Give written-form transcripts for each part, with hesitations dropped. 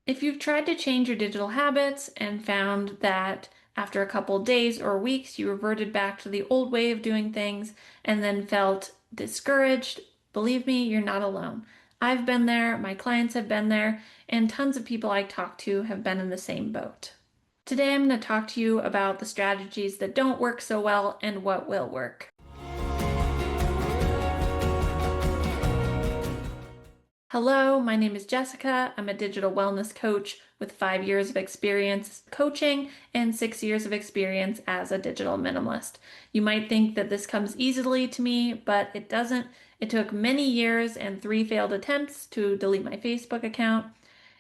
If you've tried to change your digital habits and found that after a couple days or weeks you reverted back to the old way of doing things and then felt discouraged, believe me, you're not alone. I've been there, my clients have been there, and tons of people I talk to have been in the same boat. Today I'm going to talk to you about the strategies that don't work so well and what will work. Hello, my name is Jessica. I'm a digital wellness coach with 5 years of experience coaching and 6 years of experience as a digital minimalist. You might think that this comes easily to me, but it doesn't. It took many years and 3 failed attempts to delete my Facebook account.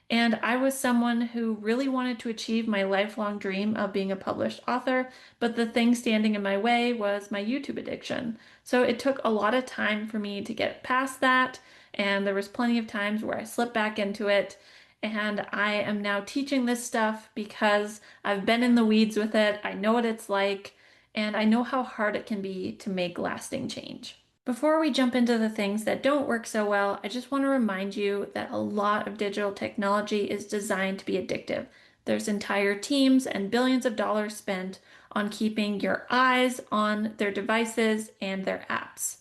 And I was someone who really wanted to achieve my lifelong dream of being a published author, but the thing standing in my way was my YouTube addiction. So it took a lot of time for me to get past that, and there was plenty of times where I slipped back into it. And I am now teaching this stuff because I've been in the weeds with it. I know what it's like, and I know how hard it can be to make lasting change. Before we jump into the things that don't work so well, I just want to remind you that a lot of digital technology is designed to be addictive. There's entire teams and billions of dollars spent on keeping your eyes on their devices and their apps.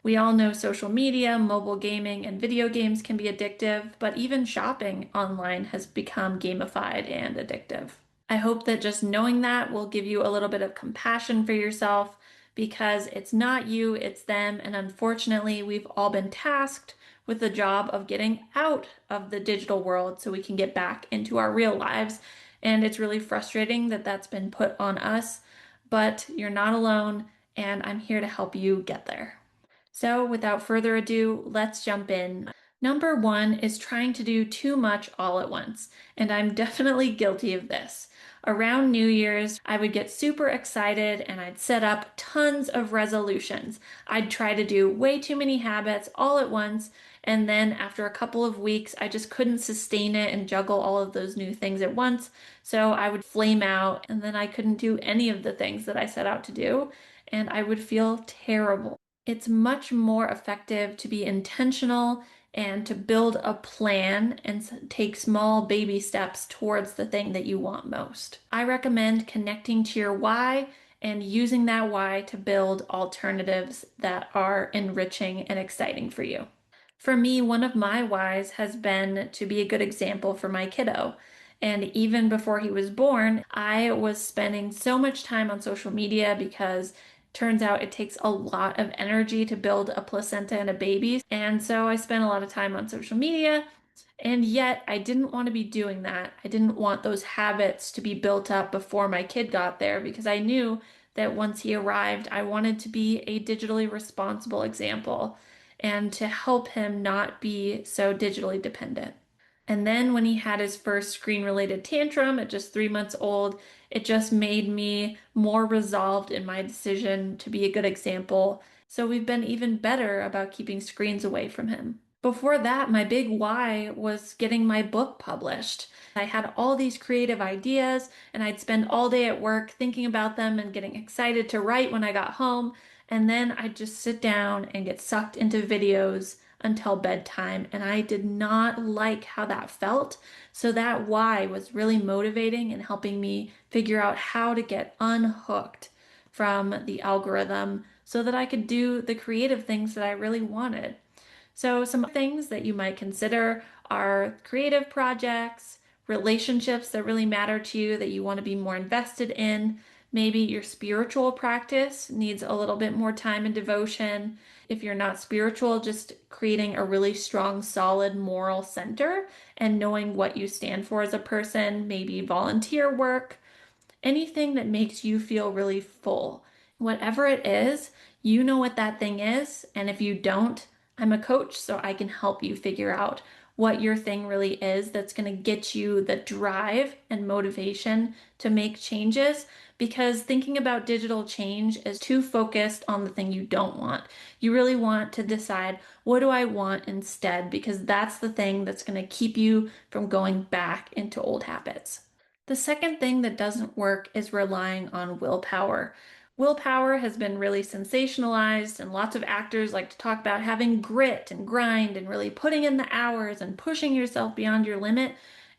We all know social media, mobile gaming, and video games can be addictive, but even shopping online has become gamified and addictive. I hope that just knowing that will give you a little bit of compassion for yourself because it's not you, it's them. And unfortunately, we've all been tasked with the job of getting out of the digital world so we can get back into our real lives. And it's really frustrating that that's been put on us, but you're not alone, and I'm here to help you get there. So, without further ado, let's jump in. Number one is trying to do too much all at once, and I'm definitely guilty of this. Around New Year's, I would get super excited and I'd set up tons of resolutions. I'd try to do way too many habits all at once, and then after a couple of weeks, I just couldn't sustain it and juggle all of those new things at once. So I would flame out, and then I couldn't do any of the things that I set out to do, and I would feel terrible. It's much more effective to be intentional and to build a plan and take small baby steps towards the thing that you want most. I recommend connecting to your why and using that why to build alternatives that are enriching and exciting for you. For me, one of my whys has been to be a good example for my kiddo. And even before he was born, I was spending so much time on social media because turns out it takes a lot of energy to build a placenta and a baby. And so I spent a lot of time on social media. And yet I didn't want to be doing that. I didn't want those habits to be built up before my kid got there because I knew that once he arrived, I wanted to be a digitally responsible example and to help him not be so digitally dependent. And then when he had his first screen-related tantrum at just 3 months old, it just made me more resolved in my decision to be a good example. So we've been even better about keeping screens away from him. Before that, my big why was getting my book published. I had all these creative ideas, and I'd spend all day at work thinking about them and getting excited to write when I got home. And then I'd just sit down and get sucked into videos until bedtime, and I did not like how that felt. So that why was really motivating and helping me figure out how to get unhooked from the algorithm so that I could do the creative things that I really wanted. So, some things that you might consider are creative projects, relationships that really matter to you that you want to be more invested in. Maybe your spiritual practice needs a little bit more time and devotion. If you're not spiritual, just creating a really strong, solid moral center and knowing what you stand for as a person, maybe volunteer work, anything that makes you feel really full. Whatever it is, you know what that thing is. And if you don't, I'm a coach, so I can help you figure out what your thing really is that's going to get you the drive and motivation to make changes. Because thinking about digital change is too focused on the thing you don't want. You really want to decide, what do I want instead? Because that's the thing that's going to keep you from going back into old habits. The second thing that doesn't work is relying on willpower. Willpower has been really sensationalized, and lots of actors like to talk about having grit and grind and really putting in the hours and pushing yourself beyond your limit.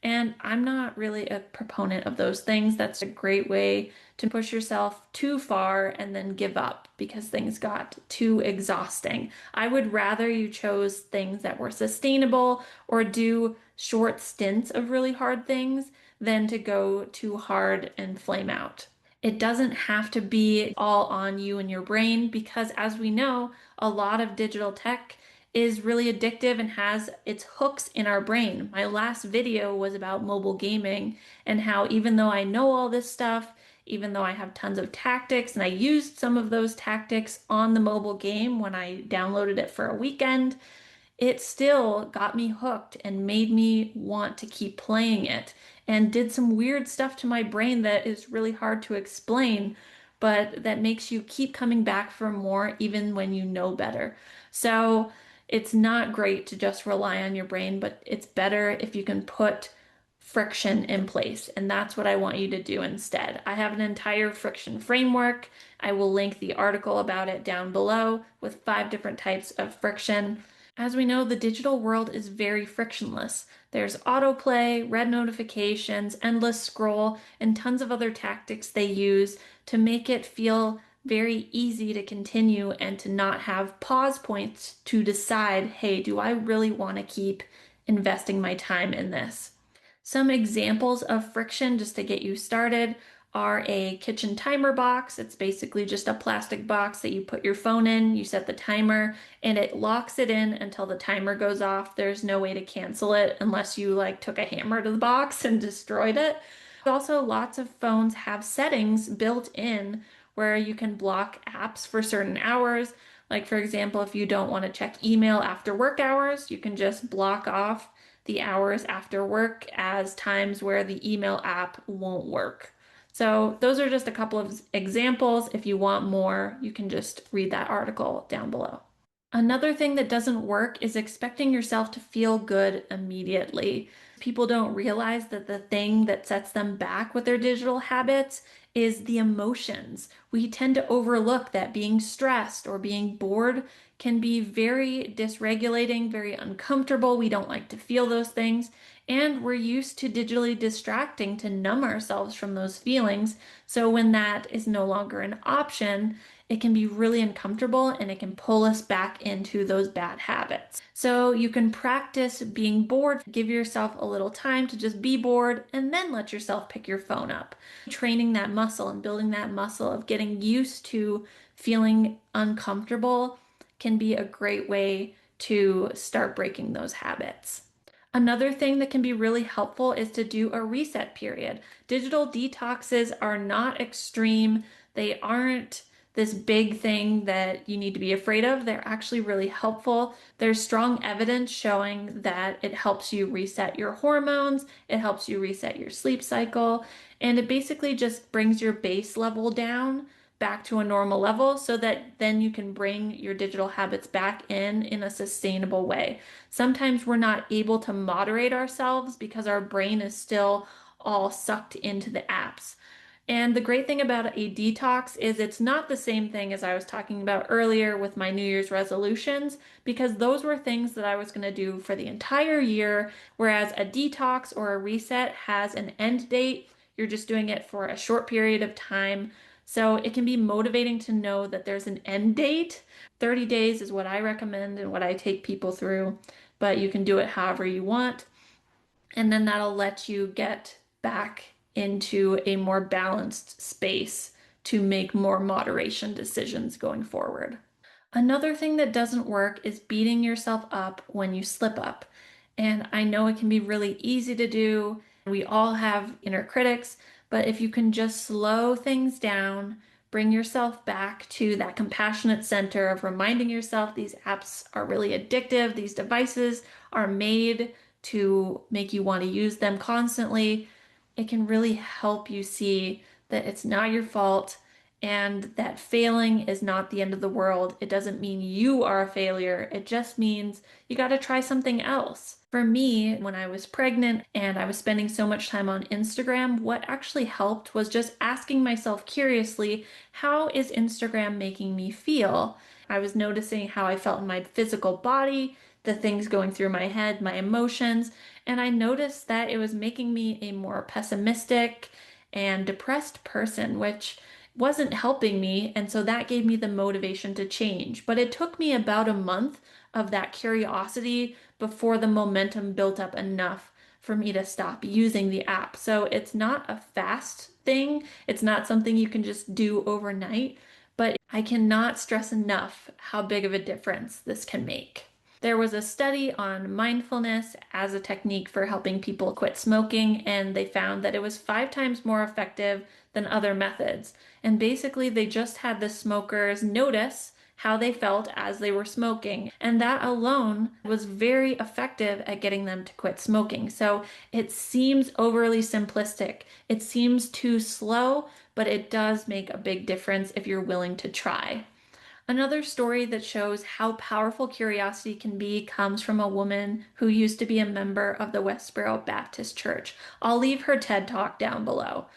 And I'm not really a proponent of those things. That's a great way to push yourself too far and then give up because things got too exhausting. I would rather you chose things that were sustainable or do short stints of really hard things than to go too hard and flame out. It doesn't have to be all on you and your brain because, as we know, a lot of digital tech is really addictive and has its hooks in our brain. My last video was about mobile gaming and how, even though I know all this stuff, even though I have tons of tactics and I used some of those tactics on the mobile game when I downloaded it for a weekend, it still got me hooked and made me want to keep playing it and did some weird stuff to my brain that is really hard to explain, but that makes you keep coming back for more even when you know better. So it's not great to just rely on your brain, but it's better if you can put friction in place. And that's what I want you to do instead. I have an entire friction framework. I will link the article about it down below with 5 different types of friction. As we know, the digital world is very frictionless. There's autoplay, red notifications, endless scroll, and tons of other tactics they use to make it feel very easy to continue and to not have pause points to decide, hey, do I really want to keep investing my time in this? Some examples of friction, just to get you started, are a kitchen timer box. It's basically just a plastic box that you put your phone in, you set the timer, and it locks it in until the timer goes off. There's no way to cancel it unless you like took a hammer to the box and destroyed it. Also, lots of phones have settings built in where you can block apps for certain hours. Like, for example, if you don't want to check email after work hours, you can just block off the hours after work as times where the email app won't work. So those are just a couple of examples. If you want more, you can just read that article down below. Another thing that doesn't work is expecting yourself to feel good immediately. People don't realize that the thing that sets them back with their digital habits is the emotions. We tend to overlook that being stressed or being bored can be very dysregulating, very uncomfortable. We don't like to feel those things. And we're used to digitally distracting to numb ourselves from those feelings. So when that is no longer an option, it can be really uncomfortable and it can pull us back into those bad habits. So you can practice being bored, give yourself a little time to just be bored, and then let yourself pick your phone up. Training that muscle and building that muscle of getting used to feeling uncomfortable can be a great way to start breaking those habits. Another thing that can be really helpful is to do a reset period. Digital detoxes are not extreme. They aren't this big thing that you need to be afraid of. They're actually really helpful. There's strong evidence showing that it helps you reset your hormones, it helps you reset your sleep cycle, and it basically just brings your base level down back to a normal level so that then you can bring your digital habits back in a sustainable way. Sometimes we're not able to moderate ourselves because our brain is still all sucked into the apps. And the great thing about a detox is it's not the same thing as I was talking about earlier with my New Year's resolutions, because those were things that I was going to do for the entire year, whereas a detox or a reset has an end date. You're just doing it for a short period of time. So it can be motivating to know that there's an end date. 30 days is what I recommend and what I take people through, but you can do it however you want. And then that'll let you get back into a more balanced space to make more moderation decisions going forward. Another thing that doesn't work is beating yourself up when you slip up. And I know it can be really easy to do. We all have inner critics, but if you can just slow things down, bring yourself back to that compassionate center of reminding yourself these apps are really addictive, these devices are made to make you want to use them constantly, it can really help you see that it's not your fault and that failing is not the end of the world. It doesn't mean you are a failure. It just means you got to try something else. For me, when I was pregnant and I was spending so much time on Instagram, what actually helped was just asking myself curiously, how is Instagram making me feel? I was noticing how I felt in my physical body, the things going through my head, my emotions, And I noticed that it was making me a more pessimistic and depressed person, which wasn't helping me. And so that gave me the motivation to change. But it took me about a month of that curiosity before the momentum built up enough for me to stop using the app. So it's not a fast thing. It's not something you can just do overnight, but I cannot stress enough how big of a difference this can make. There was a study on mindfulness as a technique for helping people quit smoking, and they found that it was 5 times more effective than other methods. And basically, they just had the smokers notice how they felt as they were smoking. And that alone was very effective at getting them to quit smoking. So it seems overly simplistic. It seems too slow, but it does make a big difference if you're willing to try. Another story that shows how powerful curiosity can be comes from a woman who used to be a member of the Westboro Baptist Church. I'll leave her TED Talk down below.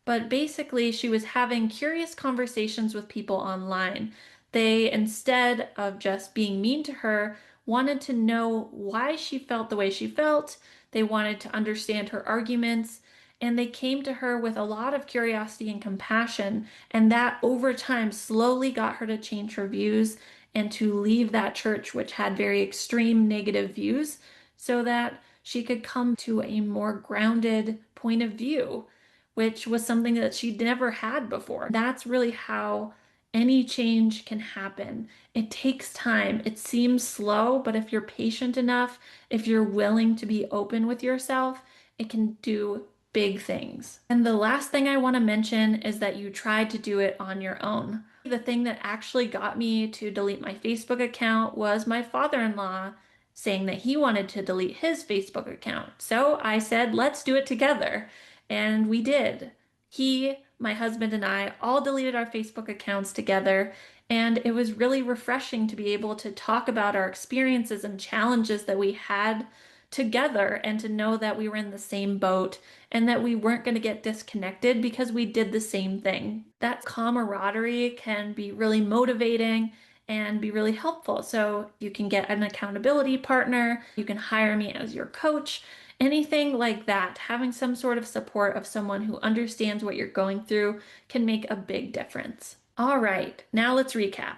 But basically, she was having curious conversations with people online. They, instead of just being mean to her, wanted to know why she felt the way she felt. They wanted to understand her arguments, and they came to her with a lot of curiosity and compassion. And that over time slowly got her to change her views and to leave that church, which had very extreme negative views, so that she could come to a more grounded point of view, which was something that she'd never had before. That's really how any change can happen. It takes time. It seems slow, but if you're patient enough, if you're willing to be open with yourself, it can do big things. And the last thing I want to mention is that you tried to do it on your own. The thing that actually got me to delete my Facebook account was my father-in-law saying that he wanted to delete his Facebook account. So I said, let's do it together. And we did. He, my husband, and I all deleted our Facebook accounts together. And it was really refreshing to be able to talk about our experiences and challenges that we had together and to know that we were in the same boat and that we weren't going to get disconnected because we did the same thing. That camaraderie can be really motivating and be really helpful. So you can get an accountability partner, you can hire me as your coach, anything like that. Having some sort of support of someone who understands what you're going through can make a big difference. All right, now let's recap.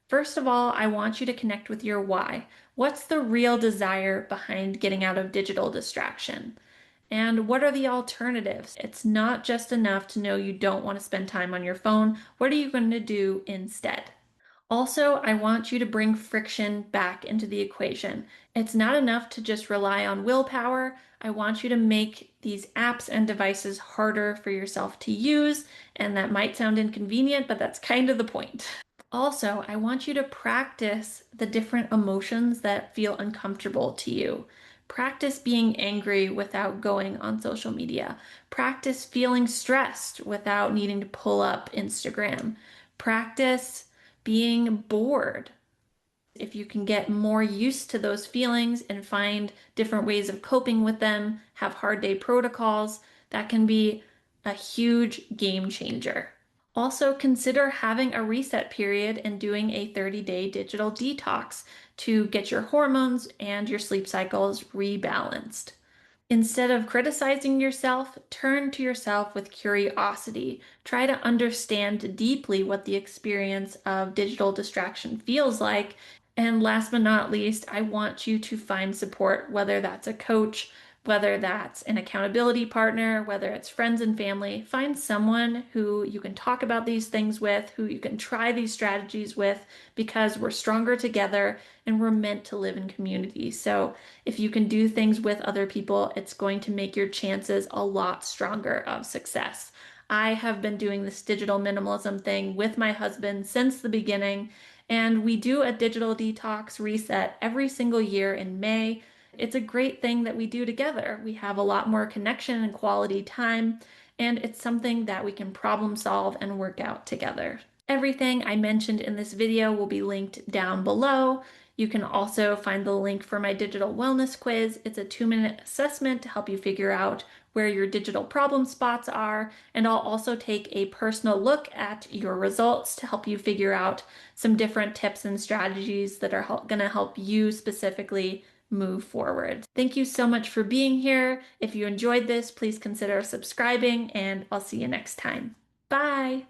First of all, I want you to connect with your why. What's the real desire behind getting out of digital distraction? And what are the alternatives? It's not just enough to know you don't want to spend time on your phone. What are you going to do instead? Also, I want you to bring friction back into the equation. It's not enough to just rely on willpower. I want you to make these apps and devices harder for yourself to use, and that might sound inconvenient, but that's kind of the point. Also, I want you to practice the different emotions that feel uncomfortable to you. Practice being angry without going on social media. Practice feeling stressed without needing to pull up Instagram. Practice being bored. If you can get more used to those feelings and find different ways of coping with them, have hard day protocols, that can be a huge game changer. Also, consider having a reset period and doing a 30-day digital detox to get your hormones and your sleep cycles rebalanced. Instead of criticizing yourself, turn to yourself with curiosity. Try to understand deeply what the experience of digital distraction feels like. And last but not least, I want you to find support, whether that's a coach, whether that's an accountability partner, whether it's friends and family. Find someone who you can talk about these things with, who you can try these strategies with, because we're stronger together and we're meant to live in community. So if you can do things with other people, it's going to make your chances a lot stronger of success. I have been doing this digital minimalism thing with my husband since the beginning, and we do a digital detox reset every single year in May. It's a great thing that we do together. We have a lot more connection and quality time, and it's something that we can problem solve and work out together. Everything I mentioned in this video will be linked down below. You can also find the link for my digital wellness quiz. It's a 2-minute assessment to help you figure out where your digital problem spots are, and I'll also take a personal look at your results to help you figure out some different tips and strategies that are going to help you specifically move forward. Thank you so much for being here. If you enjoyed this, please consider subscribing, and I'll see you next time. Bye.